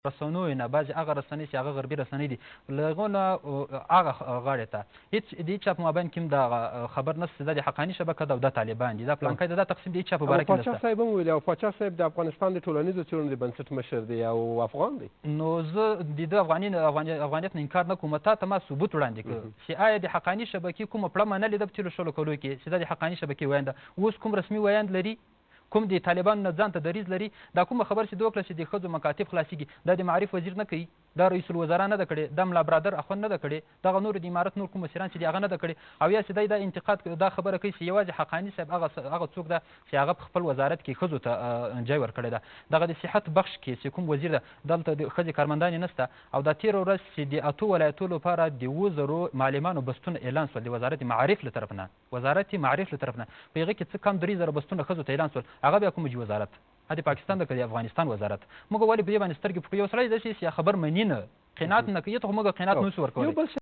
رسنیو نه بعضې هغه رسنۍ چې هغه غربي رسنۍ دي له هغو نه هغه غاړې ته هېڅ د هېڅ چا په مابین کې هم د خبر نشته چې دا د حقاني شبکه ده او دا طالبان دي دا پلانکی ده دا تقسیم د هېڅ چا په باره کې نشته. پاچا صاحب هم ویلي او پاچا صاحب د افغانستان د ټولنیزو څېړنو د بنسټ مشر دی او افغان دی. نو زه د ده افغانیت نه انکار نه کوم. تا ته ما ثبوت وړاندې کړ چې آیا د حقاني شبکې کومه پړه منلې ده په تېرو شلو کلو کې چې دا د حقاني شبکې ویاند ده. اوس کوم رسمي ویاند لري کوم د طالبانو نه ځان ته دریځ لري دا کومه خبر چې دوه کړه چې د ښځو مکاتب خلاصېږي دا د معارف وزیر نه کوي دا رئیس الوزرا نه ده کړې دا ملا برادر اخوند نه ده کړې دغه نور د امارت نور کوم مشران چې دي هغه نه ده کړې او یا چې دی دا انتقاد دا خبره کوي چې یوازې حقاني صاحب هغه څوک ده چې هغه په خپل وزارت کې ښځو ته جای ورکړی ده. دغه د صحت بخش کې چې کوم وزیر ده دلته د ښځې کارمندانې نشته او دا تېره ورځ چې د 8 ولایتو لپاره د 7,000 معلمانو بستونه اعلان شول د وزارت معارف له طرف نه وزارت معارف له طرف نه په هغې کې څه کم 3,000 بستونه ښځو ته اعلان شول هغه بیا کوم وزارت د پاکستان د افغانستان وزارت موږ ولې په دې باندې سترګې پټوو. یو سړی داسې چې خبر مني نه قناعت نه کوي ته خو موږ قناعت نه شو ورکولی.